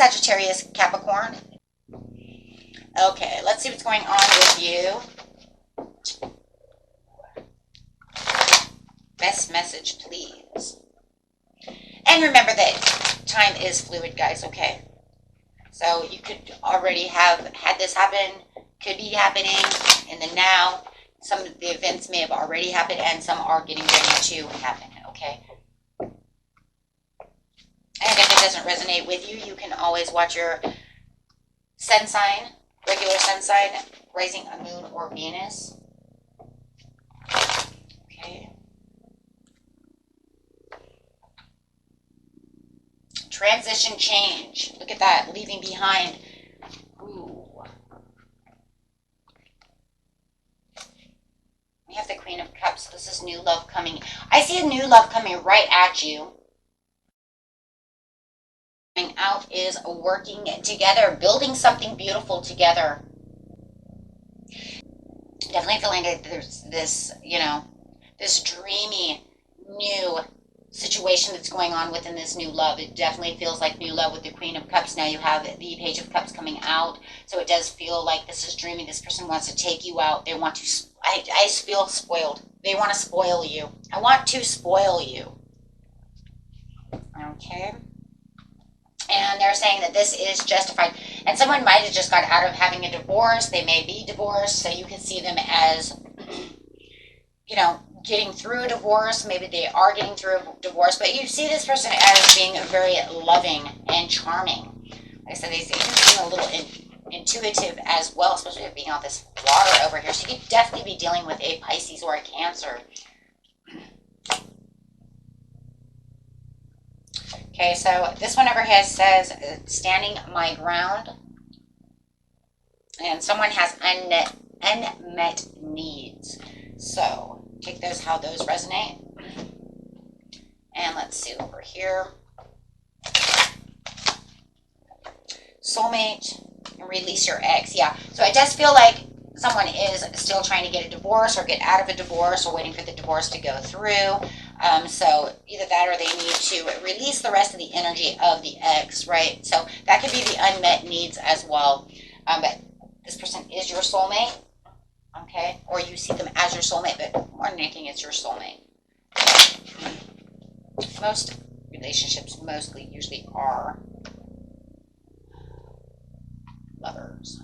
Sagittarius, Capricorn. Okay, let's see what's going on with you. Best message, please. And remember that time is fluid, guys, okay? So you could already have had this happen, could be happening in the now. Some of the events may have already happened, and some are getting ready to happen, okay? And if it doesn't resonate with you, you can always watch your sun sign, regular sun sign, rising, a moon, or Venus. Okay. Transition, change. Look at that, leaving behind. Ooh. We have the Queen of Cups. This is new love coming. I see a new love coming right at you. Coming out is working together, building something beautiful together. Definitely feeling that there's this, you know, this dreamy new situation that's going on within this new love. It definitely feels like new love with the Queen of Cups. Now you have the Page of Cups coming out, so it does feel like this is dreamy. This person wants to take you out. They want to, I feel spoiled. They want to spoil you. I want to spoil you. Okay. And they're saying that this is justified. And someone might have just got out of having a divorce. They may be divorced, so you can see them as, you know, getting through a divorce. Maybe they are getting through a divorce, but you see this person as being very loving and charming. Like I said, they seem a little intuitive as well, especially with being on this water over here. So you could definitely be dealing with a Pisces or a Cancer. Okay, so this one over here says, standing my ground. And someone has unmet needs. So take those how those resonate. And let's see over here. Soulmate, and release your ex. Yeah, so it does feel like someone is still trying to get a divorce or get out of a divorce or waiting for the divorce to go through. So either that or they need to release the rest of the energy of the ex, right? So that could be the unmet needs as well. But this person is your soulmate, okay? Or you see them as your soulmate, but more than anything, it's your soulmate. Most relationships usually are lovers.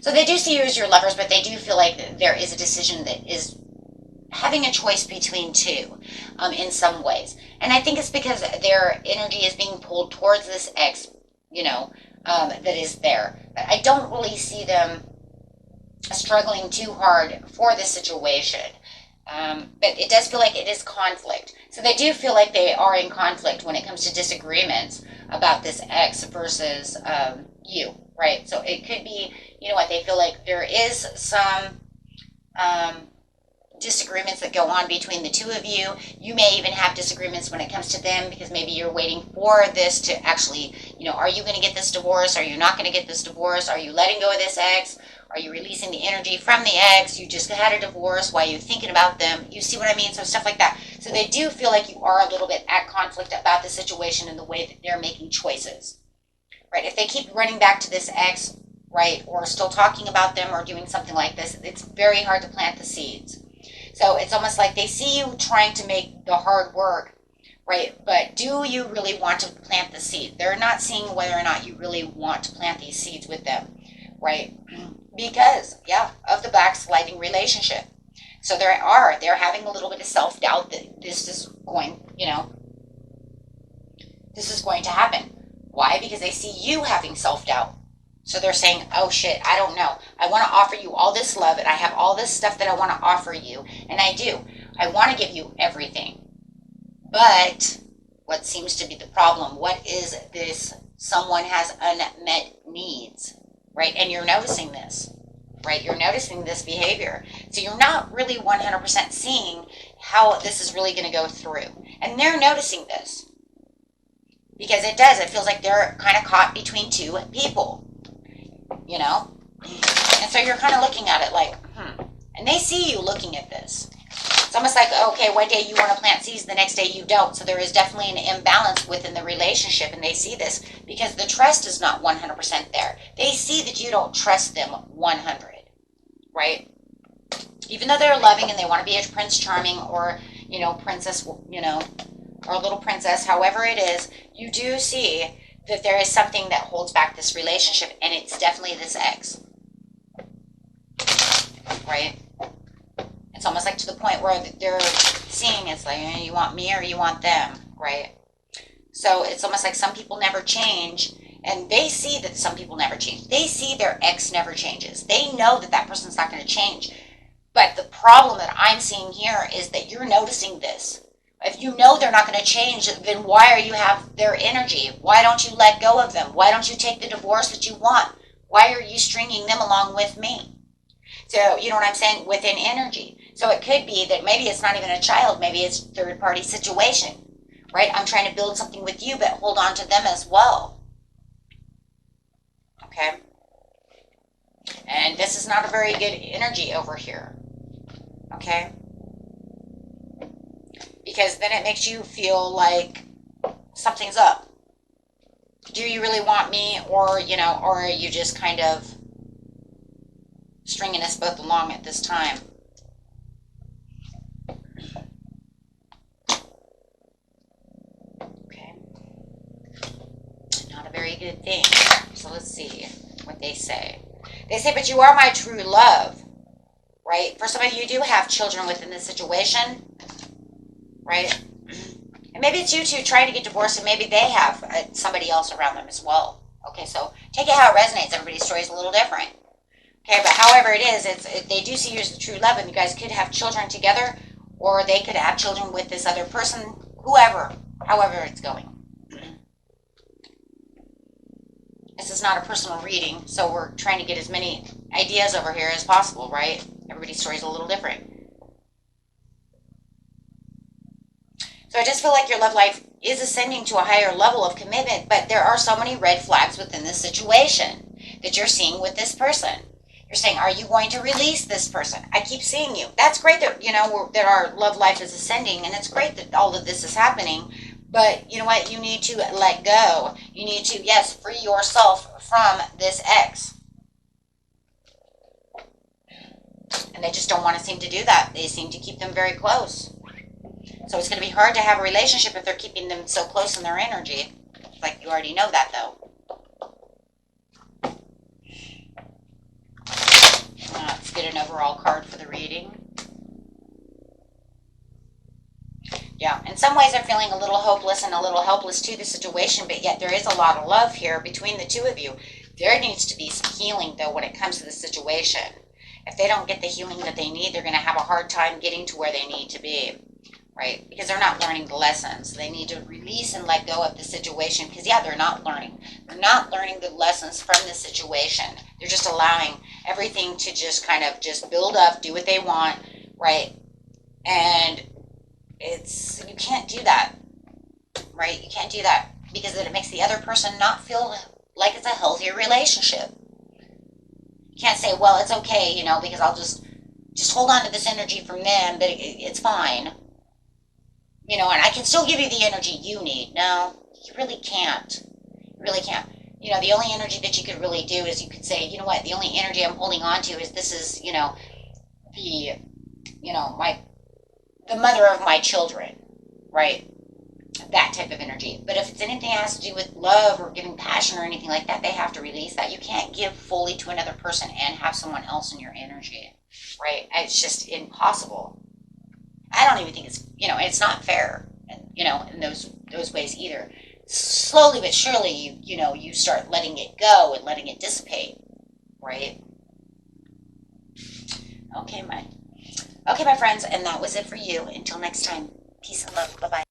So they do see you as your lovers, but they do feel like there is a decision that is having a choice between two in some ways. And I think it's because their energy is being pulled towards this ex, you know, that is there. But I don't really see them struggling too hard for this situation. But it does feel like it is conflict. So they do feel like they are in conflict when it comes to disagreements about this ex versus you, right? So it could be, you know what, they feel like there is some disagreements that go on between the two of you. You may even have disagreements when it comes to them because maybe you're waiting for this to actually, you know, are you going to get this divorce? Are you not going to get this divorce? Are you letting go of this ex? Are you releasing the energy from the ex? You just had a divorce. Why are you thinking about them? You see what I mean? So stuff like that. So they do feel like you are a little bit at conflict about the situation and the way that they're making choices, right? If they keep running back to this ex, right, or still talking about them or doing something like this, it's very hard to plant the seeds. So it's almost like they see you trying to make the hard work, right? But do you really want to plant the seed? They're not seeing whether or not you really want to plant these seeds with them, right? Because, yeah, of the backsliding relationship. So they're having a little bit of self-doubt that this is going, you know, this is going to happen. Why? Because they see you having self-doubt. So they're saying, oh shit, I don't know. I want to offer you all this love and I have all this stuff that I want to offer you. And I do. I want to give you everything. But what seems to be the problem? What is this? Someone has unmet needs, right? And you're noticing this, right? You're noticing this behavior. So you're not really 100% seeing how this is really going to go through. And they're noticing this. Because it does. It feels like they're kind of caught between two people. You know? And so you're kind of looking at it like, And they see you looking at this. It's almost like, okay, one day you want to plant seeds, the next day you don't. So there is definitely an imbalance within the relationship, and they see this because the trust is not 100% there. They see that you don't trust them 100, right? Even though they're loving and they want to be a Prince Charming or, princess, or a little princess, however it is, you do see that there is something that holds back this relationship, and it's definitely this ex, right? It's almost like to the point where they're seeing it's like, you want me or you want them, right? So it's almost like some people never change, and they see that some people never change. They see their ex never changes. They know that that person's not going to change. But the problem that I'm seeing here is that you're noticing this. If you know they're not going to change, then why are you have their energy? Why don't you let go of them? Why don't you take the divorce that you want? Why are you stringing them along with me? So, you know what I'm saying? Within energy. So it could be that maybe it's not even a child. Maybe it's a third-party situation, right? I'm trying to build something with you, but hold on to them as well. Okay? And this is not a very good energy over here. Okay? Because then it makes you feel like something's up. Do you really want me, or are you just kind of stringing us both along at this time? Okay. Not a very good thing. So let's see what they say. They say, but you are my true love, right? For some of you do have children within this situation, right? And maybe it's you two trying to get divorced, and maybe they have somebody else around them as well. Okay, so take it how it resonates. Everybody's story is a little different. Okay, but however it is, they do see you as the true love, and you guys could have children together, or they could have children with this other person, however it's going. This is not a personal reading, so we're trying to get as many ideas over here as possible, right? Everybody's story is a little different. So I just feel like your love life is ascending to a higher level of commitment, but there are so many red flags within this situation that you're seeing with this person. You're saying, are you going to release this person? I keep seeing you. That's great that, that our love life is ascending, and it's great that all of this is happening. But you know what? You need to let go. You need to, yes, free yourself from this ex. And they just don't want to seem to do that. They seem to keep them very close. So it's going to be hard to have a relationship if they're keeping them so close in their energy. Like, you already know that, though. Let's get an overall card for the reading. Yeah, in some ways they're feeling a little hopeless and a little helpless to the situation, but yet there is a lot of love here between the two of you. There needs to be some healing, though, when it comes to the situation. If they don't get the healing that they need, they're going to have a hard time getting to where they need to be, right? Because they're not learning the lessons. They need to release and let go of the situation because, yeah, they're not learning. They're not learning the lessons from the situation. They're just allowing everything to just kind of just build up, do what they want, right? And you can't do that, right? You can't do that because then it makes the other person not feel like it's a healthier relationship. You can't say, well, it's okay, because I'll just hold on to this energy from them, but it's fine. And I can still give you the energy you need. No, you really can't. You really can't. The only energy that you could really do is you could say, you know what, the only energy I'm holding on to is this is, the mother of my children, right? That type of energy. But if it's anything that has to do with love or giving passion or anything like that, they have to release that. You can't give fully to another person and have someone else in your energy, right? It's just impossible. I don't even think it's not fair, in those ways either. Slowly but surely, you start letting it go and letting it dissipate, right? Okay, my friends, and that was it for you. Until next time, peace and love. Bye-bye.